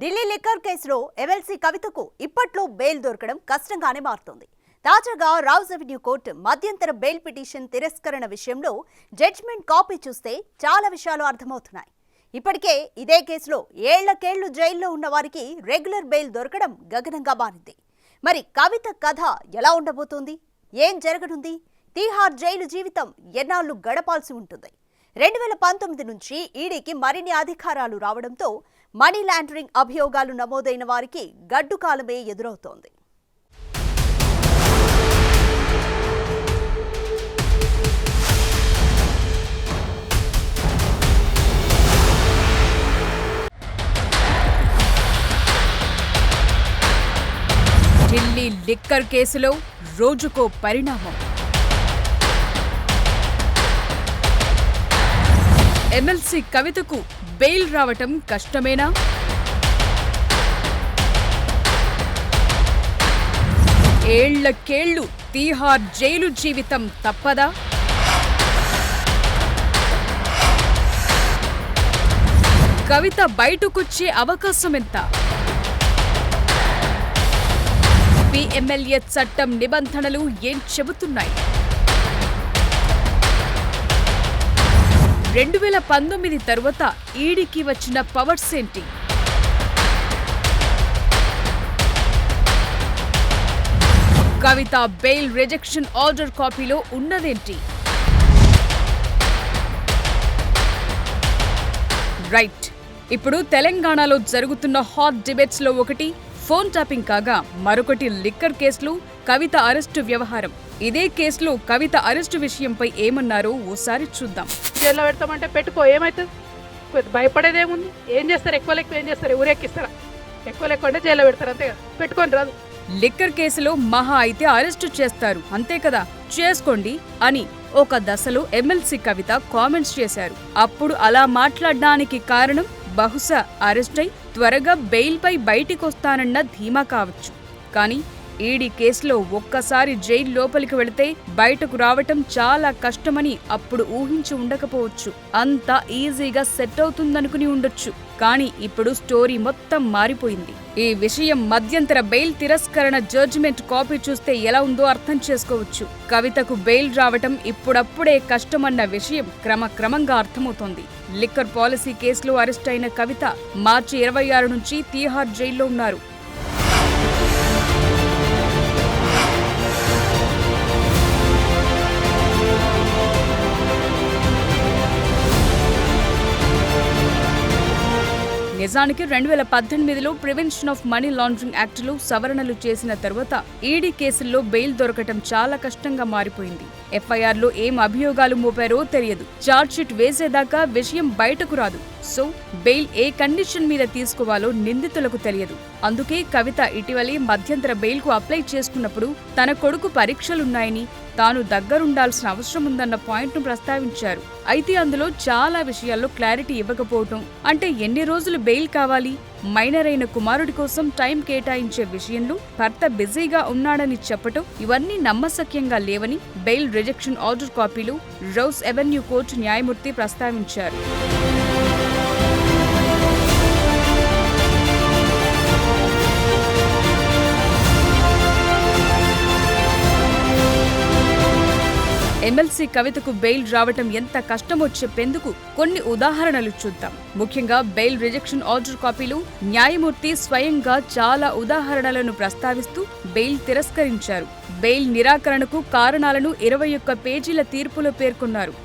Delhi liquor కేసులో MLC కవితకు ఇప్పట్లో బెయిల్ దొరకడం కష్టంగానే మారుతోంది. తాజాగా రౌస్ అవెన్యూ కోర్టు మధ్యంతర బెయిల్ పిటిషన్ తిరస్కరణ విషయంలో జడ్జిమెంట్ కాపీ చూస్తే చాలా విషయాలు అర్థమవుతున్నాయి. ఇప్పటికే ఇదే కేసులో ఏళ్లకేళ్లు జైల్లో ఉన్న వారికి రెగ్యులర్ బెయిల్ దొరకడం గగనంగా మారింది. మరి కవిత కథ ఎలా ఉండబోతోంది? ఏం జరగనుంది? తీహార్ జైలు జీవితం ఎన్నాళ్లు గడపాల్సి ఉంటుంది? 2019 నుంచి ఈడీకి మరిన్ని అధికారాలు రావడంతో మనీ లాండరింగ్ అభియోగాలు నమోదైన వారికి గడ్డు కాలమే ఎదురవుతోంది. ఢిల్లీ లిక్కర్ కేసులో రోజుకో పరిణామం. ఎమ్మెల్సీ కవితకు బెయిల్ రావటం కష్టమేనా? ఏళ్లకేళ్లు తీహార్ జైలు జీవితం తప్పదా? కవిత బయటకొచ్చే అవకాశం ఎంత? పిఎంఎల్ఏ చట్టం నిబంధనలు ఏం చెబుతున్నాయి? 2019 తరువాత ఈడీకి వచ్చిన పవర్స్ ఏంటి? కవిత బెయిల్ రిజెక్షన్ ఆర్డర్ కాపీలో ఉన్నదేంటి? రైట్, ఇప్పుడు తెలంగాణలో జరుగుతున్న హాట్ డిబేట్స్ లో ఒకటి ఫోన్ ట్యాపింగ్ కాగా మరొకటి లిక్కర్ కేసులో కవిత అరెస్టు వ్యవహారం. ఇదే కేసులో కవిత అరెస్టు విషయంపై ఏమన్నారో ఓసారి చూద్దాం. జైల్లో పెడతామంటే పెట్టుకో, ఏమవుతుంది? భయపడేదేముంది? ఏం చేస్తారు? ఎక్కువ ఏం చేస్తారు? ఊరెక్కిస్తారా? ఎక్కువ అంటే జైల్లో పెడతారు, అంతే కదా. పెట్టుకొని రాదు. లిక్కర్ కేసులో మహా అయితే అరెస్టు చేస్తారు, అంతే కదా, చేసుకోండి అని ఒక దశలో ఎమ్మెల్సీ కవిత కామెంట్స్ చేశారు. అప్పుడు అలా మాట్లాడడానికి కారణం బహుశా అరెస్టై త్వరగా బెయిల్పై బయటికొస్తానన్న ధీమా కావచ్చు. కానీ ఈడీ కేసులో ఒక్కసారి జైలు లోపలికి వెళితే బయటకు రావటం చాలా కష్టమని అప్పుడు ఊహించి ఉండకపోవచ్చు. అంత ఈజీగా సెట్ అవుతుందనుకుని ఉండొచ్చు. కానీ ఇప్పుడు స్టోరీ మొత్తం మారిపోయింది. ఈ విషయం మధ్యంతర బెయిల్ తిరస్కరణ జడ్జిమెంట్ కాపీ చూస్తే ఎలా ఉందో అర్థం చేసుకోవచ్చు. కవితకు బెయిల్ రావటం ఇప్పుడప్పుడే కష్టమన్న విషయం క్రమక్రమంగా అర్థమవుతోంది. లిక్కర్ పాలసీ కేసులో అరెస్ట్ అయిన కవిత మార్చి 26 నుంచి తీహార్ జైల్లో ఉన్నారు. నిజానికి 2018లో ప్రివెన్షన్ ఆఫ్ మనీ లాండరింగ్ యాక్టులో సవరణలు చేసిన తర్వాత ఈడీ కేసుల్లో బెయిల్ దొరకటం చాలా కష్టంగా మారిపోయింది. ఎఫ్ఐఆర్లో ఏం అభియోగాలు మోపారో తెలియదు. ఛార్జ్షీట్ వేసేదాకా విషయం బయటకు రాదు. సో బెయిల్ ఏ కండిషన్ మీద తీసుకోవాలో నిందితులకు తెలియదు. అందుకే కవిత ఇటీవలే మధ్యంతర బెయిల్కు అప్లై చేసుకున్నప్పుడు తన కొడుకు పరీక్షలున్నాయని తాను దగ్గరుండాల్సిన అవసరం ఉందన్న పాయింట్ను ప్రస్తావించారు. అయితే అందులో చాలా విషయాల్లో క్లారిటీ ఇవ్వకపోవటం, అంటే ఎన్ని రోజులు బెయిల్ కావాలి, మైనర్ అయిన కుమారుడి కోసం టైం కేటాయించే విషయంలో భర్త బిజీగా ఉన్నాడని చెప్పటం, ఇవన్నీ నమ్మశక్యంగా లేవని బెయిల్ రిజెక్షన్ ఆర్డర్ కాపీలో రౌస్ అవెన్యూ కోర్టు న్యాయమూర్తి ప్రస్తావించారు. ఎమ్మెల్సీ కవితకు బెయిల్ రావటం ఎంత కష్టమో చెప్పేందుకు కొన్ని ఉదాహరణలు చూద్దాం. ముఖ్యంగా బెయిల్ రిజెక్షన్ ఆర్డర్ కాపీలో న్యాయమూర్తి స్వయంగా చాలా ఉదాహరణలను ప్రస్తావిస్తూ బెయిల్ తిరస్కరించారు. బెయిల్ నిరాకరణకు కారణాలను 21 పేజీల తీర్పులో పేర్కొన్నారు.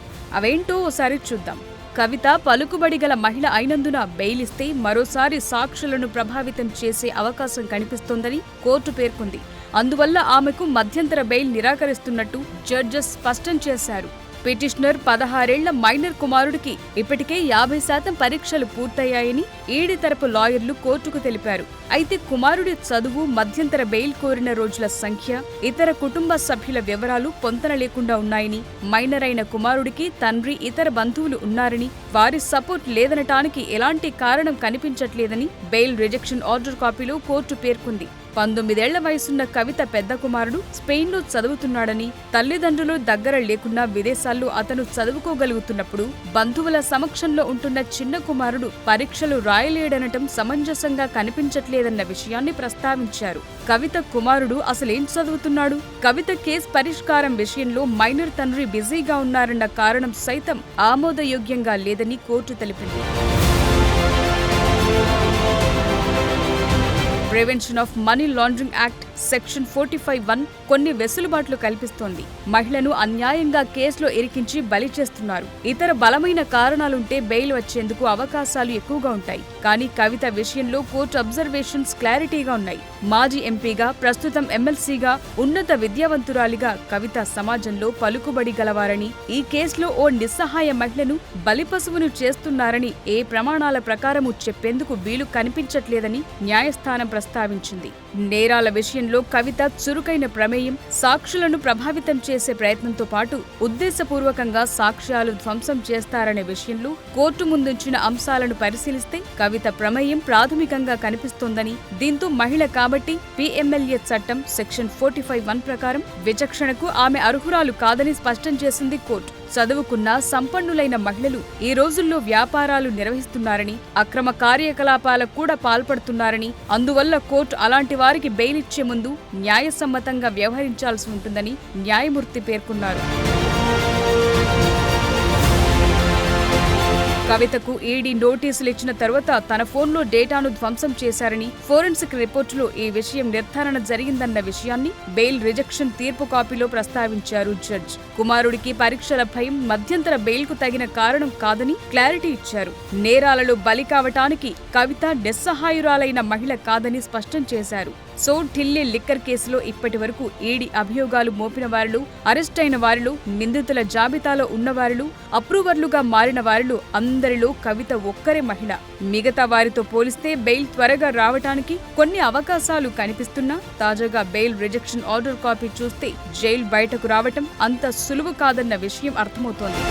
అవేంటో ఓసారి చూద్దాం. కవిత పలుకుబడి గల మహిళ అయినందున బెయిల్ ఇస్తే మరోసారి సాక్షులను ప్రభావితం చేసే అవకాశం కనిపిస్తోందని కోర్టు పేర్కొంది. అందువల్ల ఆమెకు మధ్యంతర బెయిల్ నిరాకరిస్తున్నట్టు జడ్జెస్ స్పష్టం చేశారు. పిటిషనర్ 16 ఏళ్ల మైనర్ కుమారుడికి ఇప్పటికే 50% పరీక్షలు పూర్తయ్యాయని ఈడీ తరపు లాయర్లు కోర్టుకు తెలిపారు. అయితే కుమారుడి చదువు, మధ్యంతర బెయిల్ కోరిన రోజుల సంఖ్య, ఇతర కుటుంబ సభ్యుల వివరాలు పొంతన లేకుండా ఉన్నాయని, మైనర్ అయిన కుమారుడికి తండ్రి, ఇతర బంధువులు ఉన్నారని, వారి సపోర్ట్ లేదనటానికి ఎలాంటి కారణం కనిపించట్లేదని బెయిల్ రిజెక్షన్ ఆర్డర్ కాపీలో కోర్టు పేర్కొంది. 19 ఏళ్ల వయసున్న కవిత పెద్ద కుమారుడు స్పెయిన్లో చదువుతున్నాడని, తల్లిదండ్రులు దగ్గర లేకున్నా విదేశాల్లో అతను చదువుకోగలుగుతున్నప్పుడు బంధువుల సమక్షంలో ఉంటున్న చిన్న కుమారుడు పరీక్షలు రాయలేడనటం సమంజసంగా కనిపించట్లేదన్న విషయాన్ని ప్రస్తావించారు. కవిత కుమారుడు అసలేం చదువుతున్నాడు? కవిత కేసు పరిష్కారం విషయంలో మైనర్ తండ్రి బిజీగా ఉన్నారన్న కారణం సైతం ఆమోదయోగ్యంగా లేదని కోర్టు తెలిపింది. Prevention of money laundering act section 45(1) కొన్ని వెసులుబాట్లు కల్పిస్తోంది. మహిళను అన్యాయంగా కేసులో ఇరికించి బలి చేస్తున్నారు. ఇతర బలమైన కారణాలుంటే బెయిల్ వచ్చేందుకు అవకాశాలు ఎక్కువగా ఉంటాయి. కానీ కవిత విషయంలో కోర్టు అబ్జర్వేషన్స్ క్లారిటీగా ఉన్నాయి. మాజీ ఎంపీగా, ప్రస్తుతం ఎమ్మెల్సీగా, ఉన్నత విద్యావంతురాలిగా కవిత సమాజంలో పలుకుబడి గలవారని, ఈ కేసులో ఓ నిస్సహాయ మహిళను బలిపశువును చేస్తున్నారని ఏ ప్రమాణాల ప్రకారము చెప్పేందుకు వీలు కనిపించట్లేదని న్యాయస్థానం ప్రస్తావించింది. నేరాల విషయంలో కవిత చురుకైన ప్రమేయం, సాక్షులను ప్రభావితం చేసే ప్రయత్నంతో పాటు ఉద్దేశపూర్వకంగా సాక్ష్యాలు ధ్వంసం చేస్తారనే విషయంలో కోర్టు ముందుంచిన అంశాలను పరిశీలిస్తే కవిత ప్రమేయం ప్రాథమికంగా కనిపిస్తోందని, దీంతో మహిళ కాబట్టి PMLA చట్టం సెక్షన్ 45(1) ప్రకారం విచక్షణకు ఆమె అర్హురాలు కాదని స్పష్టం చేసింది కోర్టు. చదువుకున్న సంపన్నులైన మహిళలు ఈ రోజుల్లో వ్యాపారాలు నిర్వహిస్తున్నారని, అక్రమ కార్యకలాపాలకు కూడా పాల్పడుతున్నారని, అందువల్ల కోర్టు అలాంటి వారికి బెయిల్ ఇచ్చే ముందు న్యాయసమ్మతంగా వ్యవహరించాల్సి ఉంటుందని న్యాయమూర్తి పేర్కొన్నారు. కవితకు ఈడీ నోటీసులు ఇచ్చిన తర్వాత తన ఫోన్లో డేటాను ధ్వంసం చేశారని, ఫోరెన్సిక్ రిపోర్టులో ఈ విషయం నిర్ధారణ జరిగిందన్న విషయాన్ని బెయిల్ రిజెక్షన్ తీర్పు కాపీలో ప్రస్తావించారు జడ్జ్. కుమారుడికి పరీక్షల భయం మధ్యంతర బెయిల్కు తగిన కారణం కాదని క్లారిటీ ఇచ్చారు. నేరాలలో బలి కావటానికి కవిత నిస్సహాయురాలైన మహిళ కాదని స్పష్టం చేశారు. సో ఢిల్లీ లిక్కర్ కేసులో ఇప్పటి వరకు ఈడీ అభియోగాలు మోపిన వారిలో, అరెస్ట్ అయిన వారిలో, నిందితుల జాబితాలో ఉన్నవారిలో, అప్రూవర్లుగా మారిన వారిలో అందరిలో కవిత ఒక్కరే మహిళ. మిగతా వారితో పోలిస్తే బెయిల్ త్వరగా రావటానికి కొన్ని అవకాశాలు కనిపిస్తున్నా తాజాగా బెయిల్ రిజెక్షన్ ఆర్డర్ కాపీ చూస్తే జైలు బయటకు రావటం అంత సులువు కాదన్న విషయం అర్థమవుతోంది.